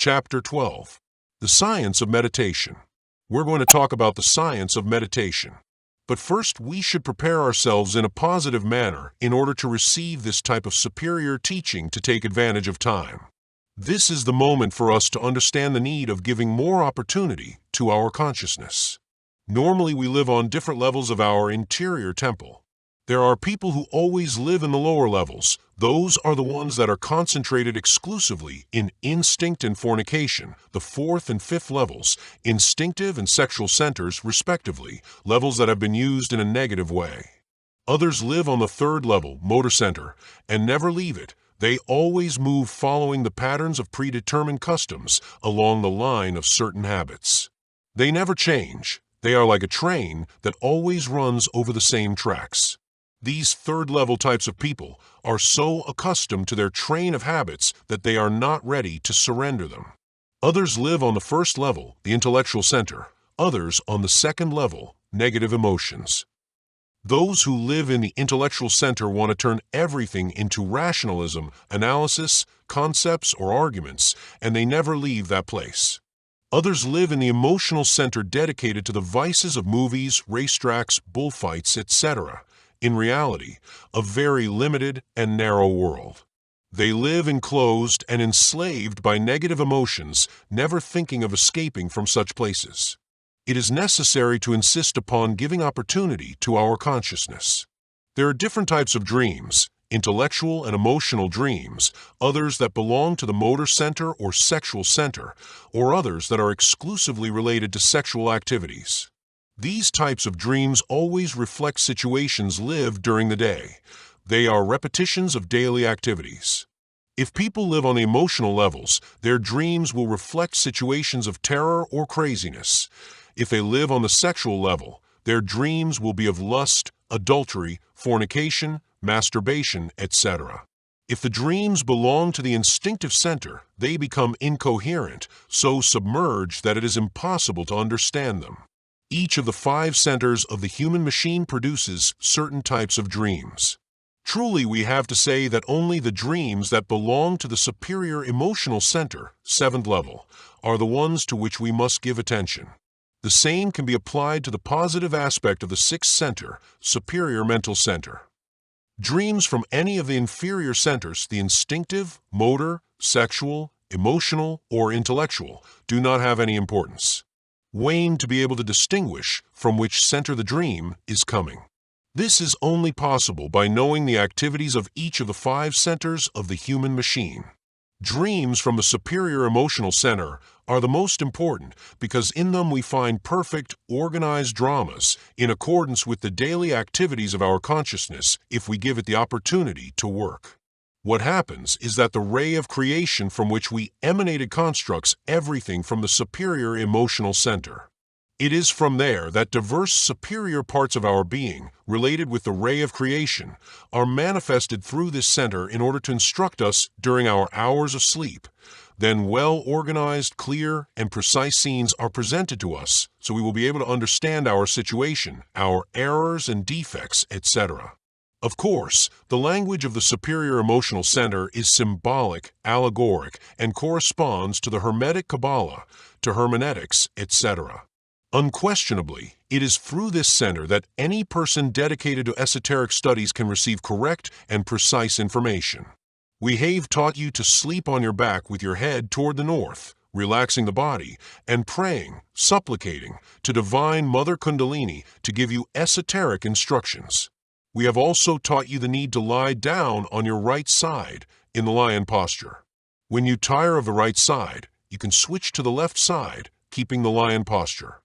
Chapter 12. The Science of Meditation. We're going to talk about the science of meditation. But first, we should prepare ourselves in a positive manner in order to receive this type of superior teaching to take advantage of time. This is the moment for us to understand the need of giving more opportunity to our consciousness. Normally, we live on different levels of our interior temple. There are people who always live in the lower levels. Those are the ones that are concentrated exclusively in instinct and fornication, the fourth and fifth levels, instinctive and sexual centers, respectively, levels that have been used in a negative way. Others live on the third level, motor center, and never leave it. They always move following the patterns of predetermined customs along the line of certain habits. They never change. They are like a train that always runs over the same tracks. These third-level types of people are so accustomed to their train of habits that they are not ready to surrender them. Others live on the first level, the intellectual center. Others on the second level, negative emotions. Those who live in the intellectual center want to turn everything into rationalism, analysis, concepts, or arguments, and they never leave that place. Others live in the emotional center dedicated to the vices of movies, racetracks, bullfights, etc. In reality, a very limited and narrow world. They live enclosed and enslaved by negative emotions, never thinking of escaping from such places. It is necessary to insist upon giving opportunity to our consciousness. There are different types of dreams, intellectual and emotional dreams, others that belong to the motor center or sexual center, or others that are exclusively related to sexual activities. These types of dreams always reflect situations lived during the day. They are repetitions of daily activities. If people live on the emotional levels, their dreams will reflect situations of terror or craziness. If they live on the sexual level, their dreams will be of lust, adultery, fornication, masturbation, etc. If the dreams belong to the instinctive center, they become incoherent, so submerged that it is impossible to understand them. Each of the 5 centers of the human machine produces certain types of dreams. Truly, we have to say that only the dreams that belong to the superior emotional center, 7th level, are the ones to which we must give attention. The same can be applied to the positive aspect of the 6th center, superior mental center. Dreams from any of the inferior centers, the instinctive, motor, sexual, emotional, or intellectual, do not have any importance. Aim to be able to distinguish from which center the dream is coming. This is only possible by knowing the activities of each of the 5 centers of the human machine. Dreams from the superior emotional center are the most important because in them we find perfect, organized dramas in accordance with the daily activities of our consciousness if we give it the opportunity to work. What happens is that the ray of creation from which we emanated constructs everything from the superior emotional center. It is from there that diverse superior parts of our being, related with the ray of creation, are manifested through this center in order to instruct us during our hours of sleep. Then well-organized, clear, and precise scenes are presented to us, so we will be able to understand our situation, our errors and defects, etc. Of course, the language of the superior emotional center is symbolic, allegoric, and corresponds to the Hermetic Kabbalah, to hermeneutics, etc. Unquestionably, it is through this center that any person dedicated to esoteric studies can receive correct and precise information. We have taught you to sleep on your back with your head toward the north, relaxing the body, and praying, supplicating to Divine Mother Kundalini to give you esoteric instructions. We have also taught you the need to lie down on your right side in the lion posture. When you tire of the right side, you can switch to the left side, keeping the lion posture.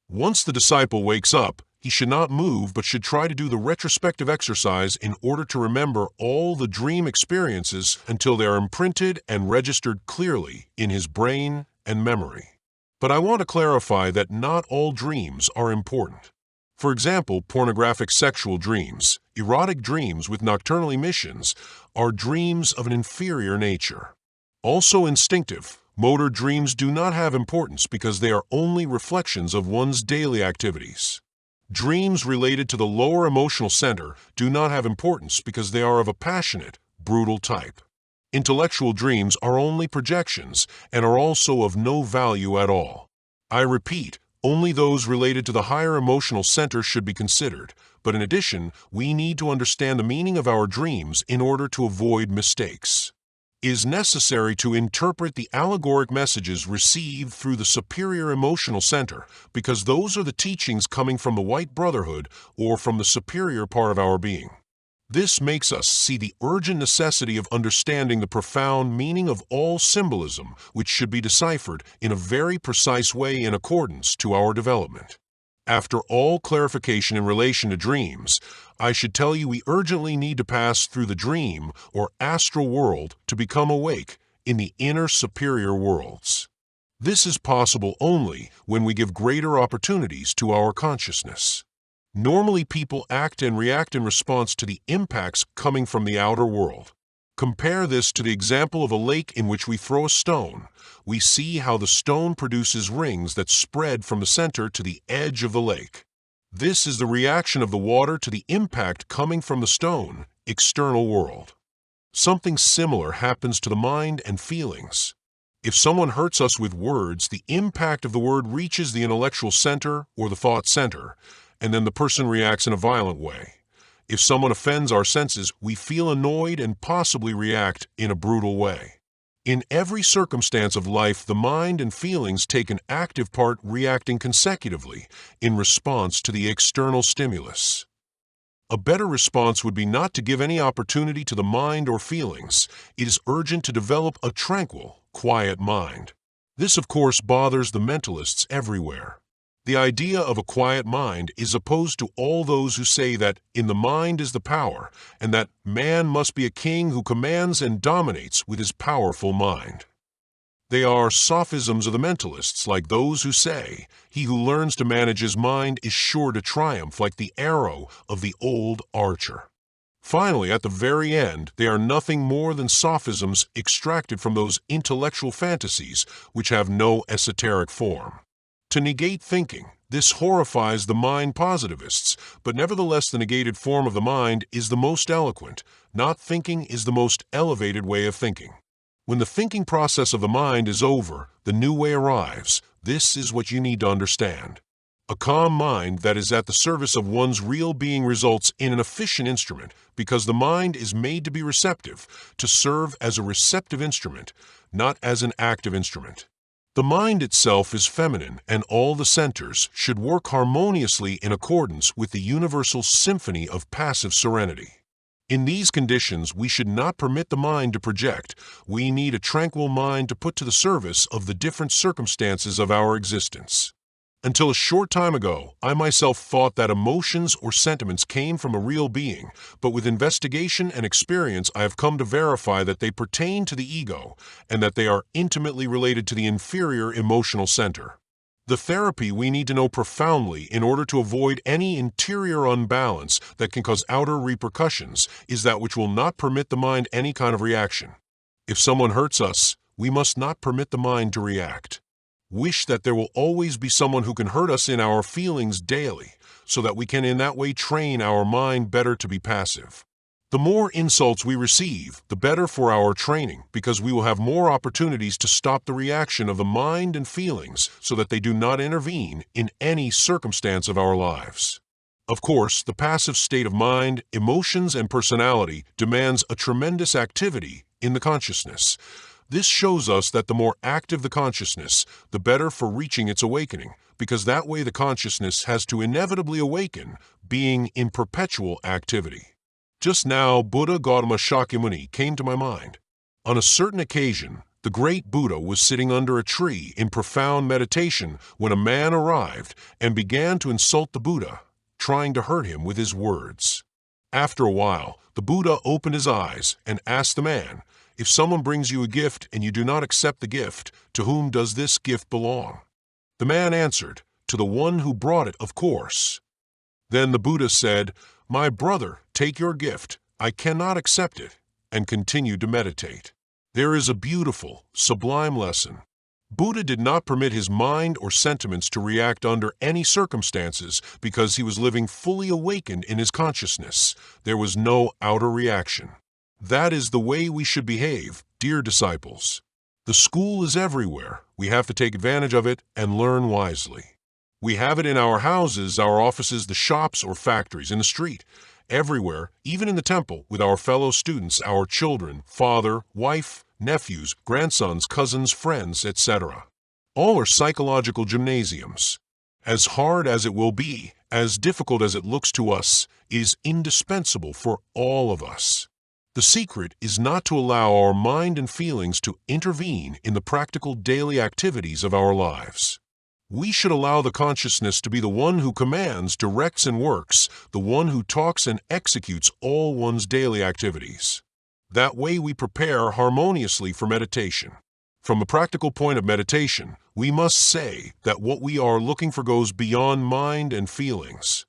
Once the disciple wakes up, he should not move but should try to do the retrospective exercise in order to remember all the dream experiences until they are imprinted and registered clearly in his brain and memory. But I want to clarify that not all dreams are important. For example, pornographic sexual dreams, erotic dreams with nocturnal emissions, are dreams of an inferior nature. Also instinctive, motor dreams do not have importance because they are only reflections of one's daily activities. Dreams related to the lower emotional center do not have importance because they are of a passionate, brutal type. Intellectual dreams are only projections and are also of no value at all. I repeat, only those related to the higher emotional center should be considered, but in addition, we need to understand the meaning of our dreams in order to avoid mistakes. It is necessary to interpret the allegoric messages received through the superior emotional center, because those are the teachings coming from the White Brotherhood or from the superior part of our being. This makes us see the urgent necessity of understanding the profound meaning of all symbolism, which should be deciphered in a very precise way in accordance to our development. After all clarification in relation to dreams, I should tell you we urgently need to pass through the dream or astral world to become awake in the inner superior worlds. This is possible only when we give greater opportunities to our consciousness. Normally, people act and react in response to the impacts coming from the outer world. Compare this to the example of a lake in which we throw a stone. We see how the stone produces rings that spread from the center to the edge of the lake. This is the reaction of the water to the impact coming from the stone, external world. Something similar happens to the mind and feelings. If someone hurts us with words, the impact of the word reaches the intellectual center or the thought center, and then the person reacts in a violent way. If someone offends our senses, we feel annoyed and possibly react in a brutal way. In every circumstance of life, the mind and feelings take an active part, reacting consecutively in response to the external stimulus. A better response would be not to give any opportunity to the mind or feelings. It is urgent to develop a tranquil, quiet mind. This, of course, bothers the mentalists everywhere. The idea of a quiet mind is opposed to all those who say that in the mind is the power, and that man must be a king who commands and dominates with his powerful mind. They are sophisms of the mentalists, like those who say, he who learns to manage his mind is sure to triumph like the arrow of the old archer. Finally, at the very end, they are nothing more than sophisms extracted from those intellectual fantasies which have no esoteric form. To negate thinking, this horrifies the mind positivists, but nevertheless the negated form of the mind is the most eloquent. Not thinking is the most elevated way of thinking. When the thinking process of the mind is over, the new way arrives. This is what you need to understand. A calm mind that is at the service of one's real being results in an efficient instrument, because the mind is made to be receptive, to serve as a receptive instrument, not as an active instrument. The mind itself is feminine, and all the centers should work harmoniously in accordance with the universal symphony of passive serenity. In these conditions, we should not permit the mind to project. We need a tranquil mind to put to the service of the different circumstances of our existence. Until a short time ago, I myself thought that emotions or sentiments came from a real being, but with investigation and experience I have come to verify that they pertain to the ego and that they are intimately related to the inferior emotional center. The therapy we need to know profoundly in order to avoid any interior unbalance that can cause outer repercussions is that which will not permit the mind any kind of reaction. If someone hurts us, we must not permit the mind to react. Wish that there will always be someone who can hurt us in our feelings daily, so that we can in that way train our mind better to be passive. The more insults we receive, the better for our training, because we will have more opportunities to stop the reaction of the mind and feelings so that they do not intervene in any circumstance of our lives. Of course, the passive state of mind, emotions, and personality demands a tremendous activity in the consciousness. This shows us that the more active the consciousness, the better for reaching its awakening, because that way the consciousness has to inevitably awaken, being in perpetual activity. Just now, Buddha Gautama Shakyamuni came to my mind. On a certain occasion, the great Buddha was sitting under a tree in profound meditation when a man arrived and began to insult the Buddha, trying to hurt him with his words. After a while, the Buddha opened his eyes and asked the man, "If someone brings you a gift and you do not accept the gift, to whom does this gift belong?" The man answered, "To the one who brought it, of course." Then the Buddha said, "My brother, take your gift. I cannot accept it," and continued to meditate. There is a beautiful, sublime lesson. Buddha did not permit his mind or sentiments to react under any circumstances because he was living fully awakened in his consciousness. There was no outer reaction. That is the way we should behave, dear disciples. The school is everywhere. We have to take advantage of it and learn wisely. We have it in our houses, our offices, the shops or factories, in the street, everywhere, even in the temple, with our fellow students, our children, father, wife, nephews, grandsons, cousins, friends, etc. All are psychological gymnasiums. As hard as it will be, as difficult as it looks to us, is indispensable for all of us. The secret is not to allow our mind and feelings to intervene in the practical daily activities of our lives. We should allow the consciousness to be the one who commands, directs, and works, the one who talks and executes all one's daily activities. That way we prepare harmoniously for meditation. From a practical point of meditation, we must say that what we are looking for goes beyond mind and feelings.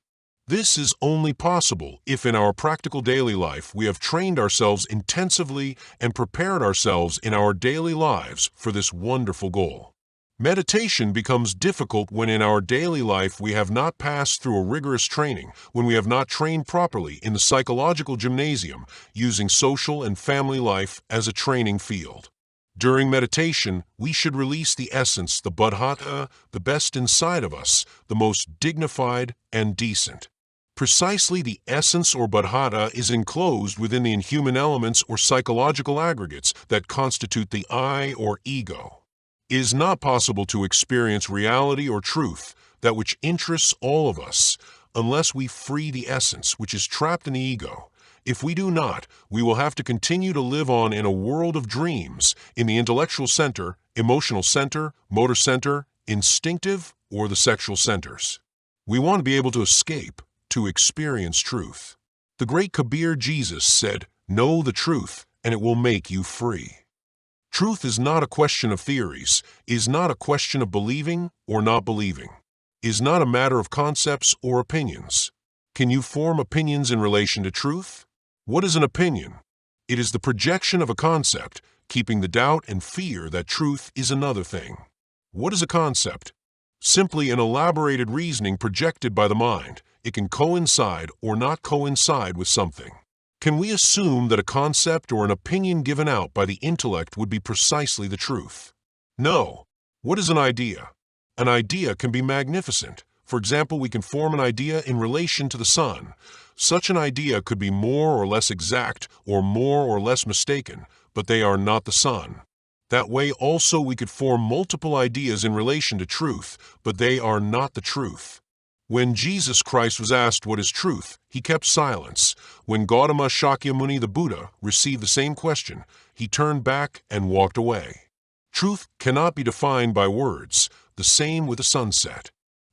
This is only possible if in our practical daily life we have trained ourselves intensively and prepared ourselves in our daily lives for this wonderful goal. Meditation becomes difficult when in our daily life we have not passed through a rigorous training, when we have not trained properly in the psychological gymnasium, using social and family life as a training field. During meditation, we should release the essence, the buddhata, the best inside of us, the most dignified and decent. Precisely the essence or buddhata is enclosed within the inhuman elements or psychological aggregates that constitute the I or ego. It is not possible to experience reality or truth, that which interests all of us, unless we free the essence which is trapped in the ego. If we do not, we will have to continue to live on in a world of dreams, in the intellectual center, emotional center, motor center, instinctive, or the sexual centers. We want to be able to escape, to experience truth. The great Kabir Jesus said, "Know the truth, and it will make you free." Truth is not a question of theories, is not a question of believing or not believing, is not a matter of concepts or opinions. Can you form opinions in relation to truth? What is an opinion? It is the projection of a concept, keeping the doubt and fear that truth is another thing. What is a concept? Simply an elaborated reasoning projected by the mind. It can coincide or not coincide with something. Can we assume that a concept or an opinion given out by the intellect would be precisely the truth? No. What is an idea? An idea can be magnificent. For example, we can form an idea in relation to the sun. Such an idea could be more or less exact or more or less mistaken, but they are not the sun. That way also we could form multiple ideas in relation to truth, but they are not the truth. When Jesus Christ was asked what is truth, he kept silence. When Gautama Shakyamuni the Buddha received the same question, he turned back and walked away. Truth cannot be defined by words, the same with the sunset.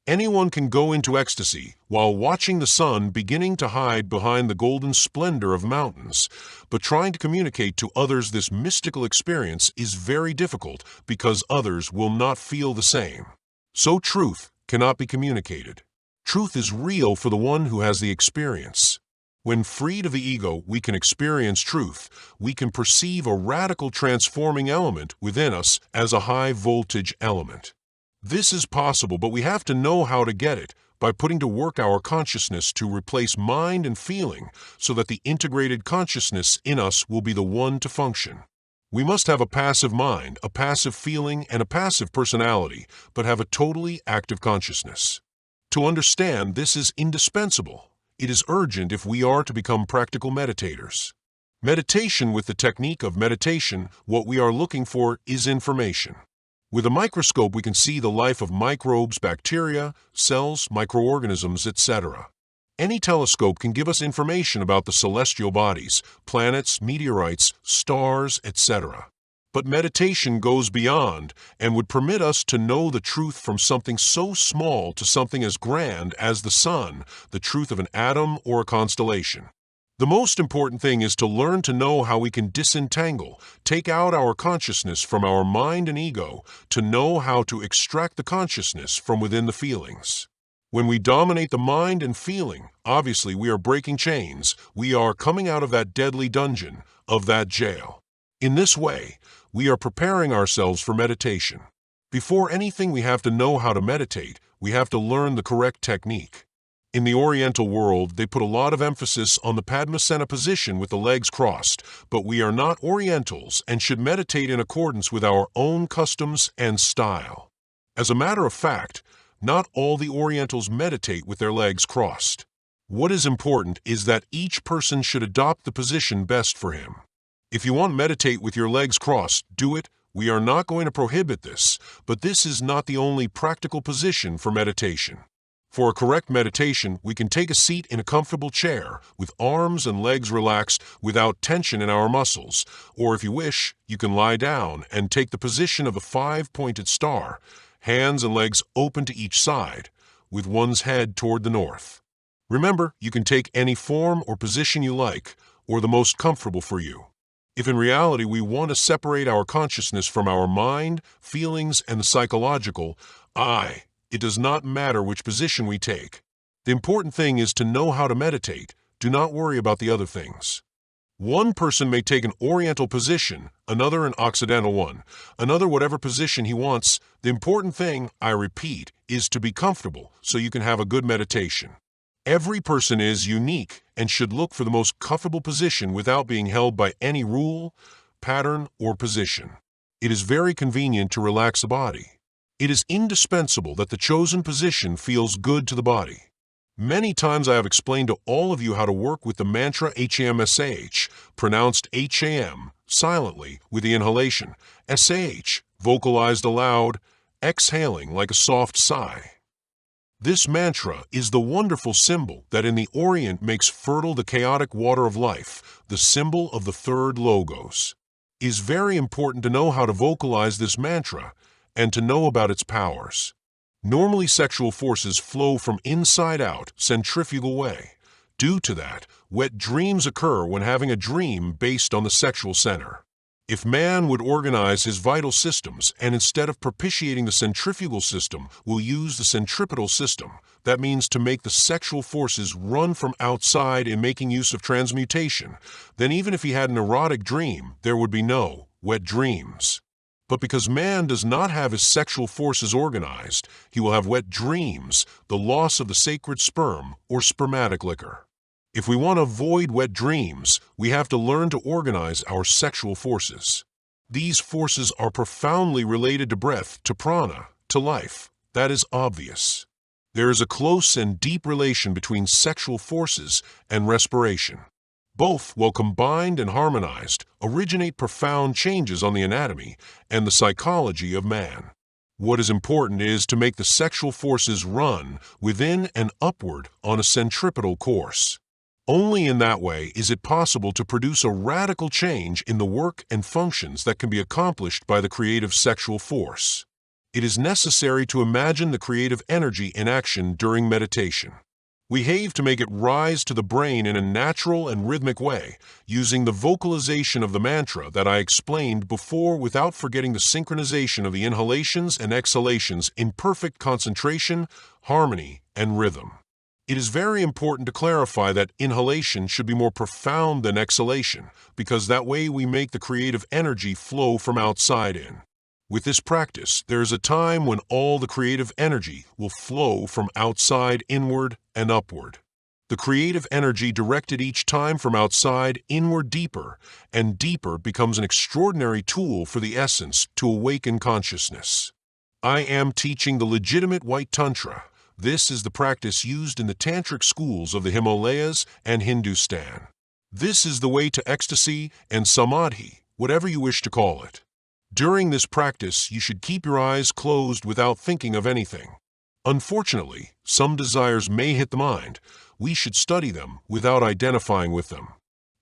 Anyone can go into ecstasy while watching the sun beginning to hide behind the golden splendor of mountains, but trying to communicate to others this mystical experience is very difficult because others will not feel the same. So truth cannot be communicated. Truth is real for the one who has the experience. When freed of the ego, we can experience truth. We can perceive a radical transforming element within us as a high-voltage element. This is possible, but we have to know how to get it by putting to work our consciousness to replace mind and feeling so that the integrated consciousness in us will be the one to function. We must have a passive mind, a passive feeling, and a passive personality, but have a totally active consciousness. To understand this is indispensable. It is urgent if we are to become practical meditators. Meditation with the technique of meditation, what we are looking for is information. With a microscope we can see the life of microbes, bacteria, cells, microorganisms, etc. Any telescope can give us information about the celestial bodies, planets, meteorites, stars, etc. But meditation goes beyond and would permit us to know the truth from something so small to something as grand as the sun, the truth of an atom or a constellation. The most important thing is to learn to know how we can disentangle, take out our consciousness from our mind and ego, to know how to extract the consciousness from within the feelings. When we dominate the mind and feeling, obviously we are breaking chains, we are coming out of that deadly dungeon, of that jail. In this way, we are preparing ourselves for meditation. Before anything we have to know how to meditate, we have to learn the correct technique. In the Oriental world, they put a lot of emphasis on the Padmasana position with the legs crossed, but we are not Orientals and should meditate in accordance with our own customs and style. As a matter of fact, not all the Orientals meditate with their legs crossed. What is important is that each person should adopt the position best for him. If you want to meditate with your legs crossed, do it. We are not going to prohibit this, but this is not the only practical position for meditation. For a correct meditation, we can take a seat in a comfortable chair with arms and legs relaxed without tension in our muscles, or if you wish, you can lie down and take the position of a five-pointed star, hands and legs open to each side, with one's head toward the north. Remember, you can take any form or position you like, or the most comfortable for you. If in reality we want to separate our consciousness from our mind, feelings, and the psychological I, it does not matter which position we take. The important thing is to know how to meditate. Do not worry about the other things. One person may take an Oriental position, another an Occidental one, another whatever position he wants. The important thing, I repeat, is to be comfortable so you can have a good meditation. Every person is unique and should look for the most comfortable position without being held by any rule, pattern, or position. It is very convenient to relax the body. It is indispensable that the chosen position feels good to the body. Many times I have explained to all of you how to work with the mantra HAMSH, pronounced HAM, silently with the inhalation, SH, vocalized aloud, exhaling like a soft sigh. This mantra is the wonderful symbol that in the Orient makes fertile the chaotic water of life, the symbol of the third logos. It is very important to know how to vocalize this mantra and to know about its powers. Normally sexual forces flow from inside out, centrifugal way. Due to that, wet dreams occur when having a dream based on the sexual center. If man would organize his vital systems and instead of propitiating the centrifugal system, will use the centripetal system, that means to make the sexual forces run from outside in making use of transmutation, then even if he had an erotic dream, there would be no wet dreams. But because man does not have his sexual forces organized, he will have wet dreams, the loss of the sacred sperm or spermatic liquor. If we want to avoid wet dreams, we have to learn to organize our sexual forces. These forces are profoundly related to breath, to prana, to life. That is obvious. There is a close and deep relation between sexual forces and respiration. Both, while combined and harmonized, originate profound changes on the anatomy and the psychology of man. What is important is to make the sexual forces run within and upward on a centripetal course. Only in that way is it possible to produce a radical change in the work and functions that can be accomplished by the creative sexual force. It is necessary to imagine the creative energy in action during meditation. We have to make it rise to the brain in a natural and rhythmic way, using the vocalization of the mantra that I explained before without forgetting the synchronization of the inhalations and exhalations in perfect concentration, harmony, and rhythm. It is very important to clarify that inhalation should be more profound than exhalation, because that way we make the creative energy flow from outside in. With this practice, there is a time when all the creative energy will flow from outside inward and upward. The creative energy directed each time from outside inward deeper and deeper becomes an extraordinary tool for the essence to awaken consciousness. I am teaching the legitimate white tantra. This is the practice used in the tantric schools of the Himalayas and Hindustan. This is the way to ecstasy and samadhi, whatever you wish to call it. During this practice, you should keep your eyes closed without thinking of anything. Unfortunately, some desires may hit the mind. We should study them without identifying with them.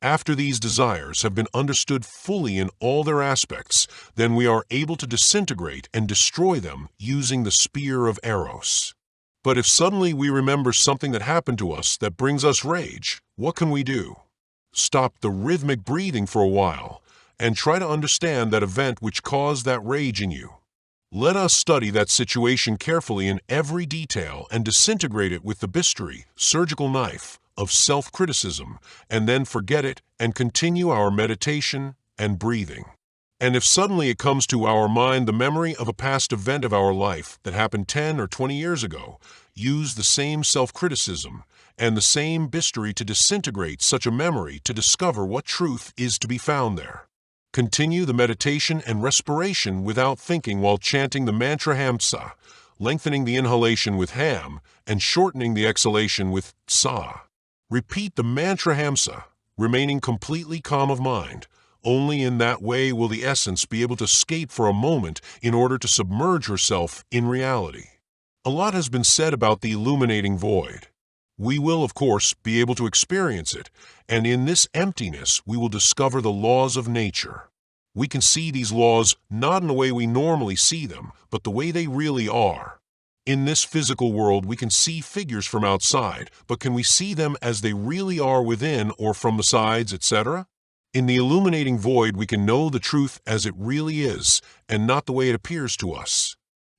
After these desires have been understood fully in all their aspects, then we are able to disintegrate and destroy them using the spear of Eros. But if suddenly we remember something that happened to us that brings us rage, what can we do? Stop the rhythmic breathing for a while and try to understand that event which caused that rage in you. Let us study that situation carefully in every detail and disintegrate it with the bisturi, surgical knife, of self-criticism, and then forget it and continue our meditation and breathing. And if suddenly it comes to our mind the memory of a past event of our life that happened 10 or 20 years ago, use the same self-criticism and the same bisturi to disintegrate such a memory to discover what truth is to be found there. Continue the meditation and respiration without thinking while chanting the mantra Hamsa, lengthening the inhalation with Ham and shortening the exhalation with Sa. Repeat the mantra Hamsa, remaining completely calm of mind. Only in that way will the essence be able to escape for a moment in order to submerge herself in reality. A lot has been said about the illuminating void. We will, of course, be able to experience it, and in this emptiness we will discover the laws of nature. We can see these laws not in the way we normally see them, but the way they really are. In this physical world we can see figures from outside, but can we see them as they really are within or from the sides, etc.? In the illuminating void we can know the truth as it really is, and not the way it appears to us.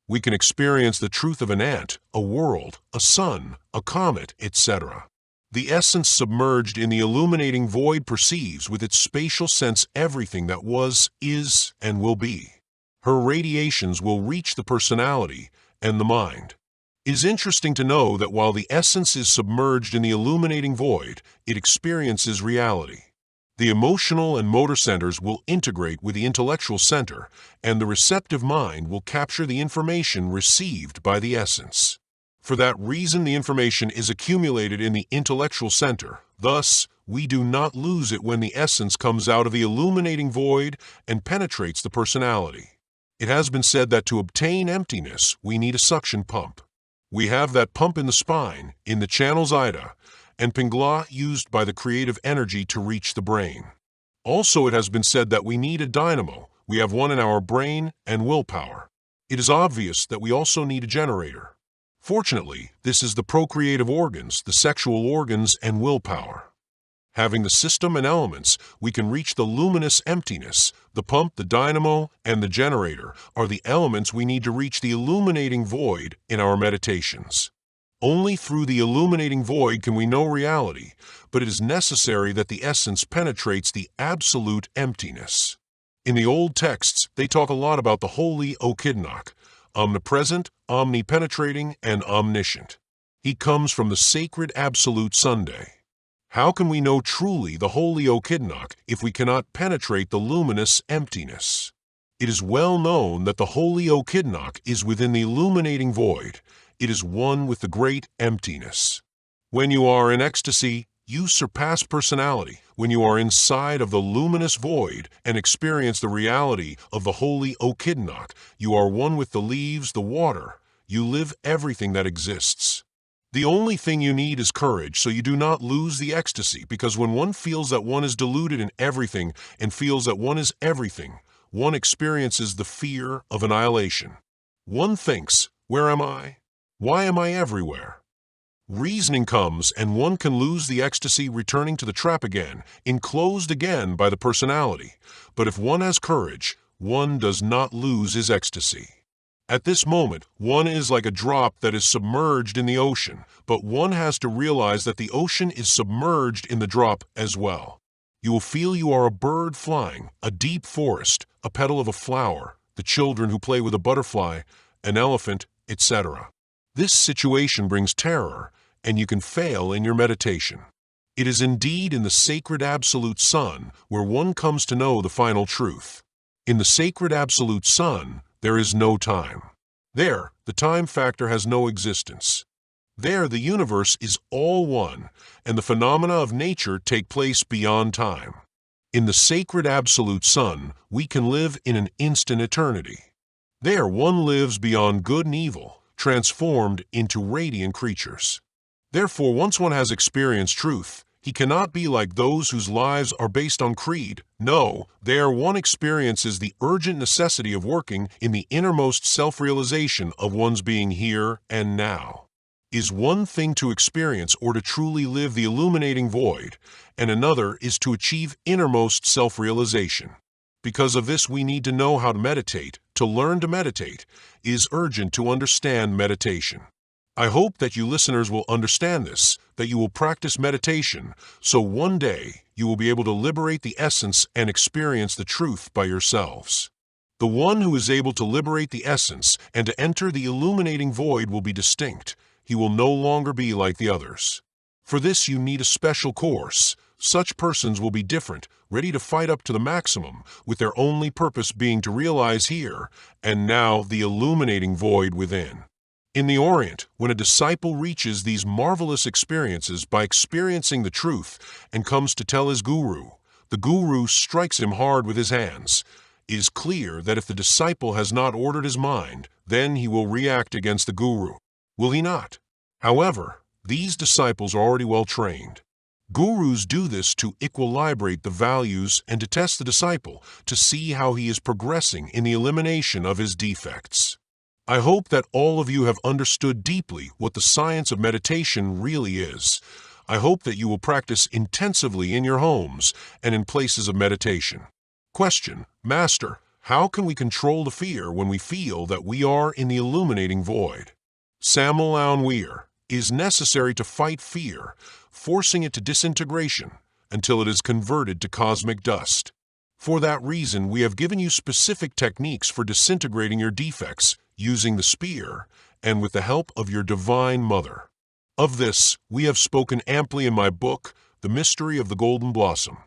We can experience the truth of an ant, a world, a sun, a comet, etc. The essence submerged in the illuminating void perceives with its spatial sense everything that was, is, and will be. Her radiations will reach the personality and the mind. It is interesting to know that while the essence is submerged in the illuminating void, it experiences reality. The emotional and motor centers will integrate with the intellectual center, and the receptive mind will capture the information received by the essence. For that reason, the information is accumulated in the intellectual center. Thus, we do not lose it when the essence comes out of the illuminating void and penetrates the personality. It has been said that to obtain emptiness, we need a suction pump. We have that pump in the spine, in the channels Ida, and Pingla used by the creative energy to reach the brain. Also, it has been said that we need a dynamo. We have one in our brain and willpower. It is obvious that we also need a generator. Fortunately, this is the procreative organs, the sexual organs, and willpower. Having the system and elements, we can reach the luminous emptiness. The pump, the dynamo, and the generator are the elements we need to reach the illuminating void in our meditations. Only through the illuminating void can we know reality, but it is necessary that the essence penetrates the absolute emptiness. In the old texts, they talk a lot about the holy Okidnak, omnipresent, omnipenetrating, and omniscient. He comes from the sacred absolute Sunday. How can we know truly the holy Okidnak if we cannot penetrate the luminous emptiness? It is well known that the holy Okidnak is within the illuminating void. It is one with the great emptiness. When you are in ecstasy, you surpass personality. When you are inside of the luminous void and experience the reality of the holy Okidnak, you are one with the leaves, the water. You live everything that exists. The only thing you need is courage, so you do not lose the ecstasy, because when one feels that one is deluded in everything and feels that one is everything, one experiences the fear of annihilation. One thinks, "Where am I? Why am I everywhere?" Reasoning comes, and one can lose the ecstasy, returning to the trap again, enclosed again by the personality. But if one has courage, one does not lose his ecstasy. At this moment, one is like a drop that is submerged in the ocean, but one has to realize that the ocean is submerged in the drop as well. You will feel you are a bird flying, a deep forest, a petal of a flower, the children who play with a butterfly, an elephant, etc. This situation brings terror, and you can fail in your meditation. It is indeed in the sacred absolute sun where one comes to know the final truth. In the sacred absolute sun, there is no time. There, the time factor has no existence. There, the universe is all one, and the phenomena of nature take place beyond time. In the sacred absolute sun, we can live in an instant eternity. There, one lives beyond good and evil, transformed into radiant creatures. Therefore, once one has experienced truth, he cannot be like those whose lives are based on creed. No, there one experiences the urgent necessity of working in the innermost self-realization of one's being here and now. Is one thing to experience or to truly live the illuminating void, and another is to achieve innermost self-realization. Because of this, we need to know how to meditate. To learn to meditate is urgent to understand meditation. I hope that you listeners will understand this, that you will practice meditation, so one day you will be able to liberate the essence and experience the truth by yourselves. The one who is able to liberate the essence and to enter the illuminating void will be distinct. He will no longer be like the others. For this you need a special course. Such persons will be different, ready to fight up to the maximum, with their only purpose being to realize here and now the illuminating void within. In the Orient, when a disciple reaches these marvelous experiences by experiencing the truth and comes to tell his guru, the guru strikes him hard with his hands. It is clear that if the disciple has not ordered his mind, then he will react against the guru. Will he not? However, these disciples are already well trained. Gurus do this to equilibrate the values and to test the disciple to see how he is progressing in the elimination of his defects. I hope that all of you have understood deeply what the science of meditation really is. I hope that you will practice intensively in your homes and in places of meditation. Question: Master, how can we control the fear when we feel that we are in the illuminating void? Samael Aun Weor: it is necessary to fight fear, forcing it to disintegration until it is converted to cosmic dust. For that reason, we have given you specific techniques for disintegrating your defects using the spear and with the help of your Divine Mother. Of this, we have spoken amply in my book, The Mystery of the Golden Blossom.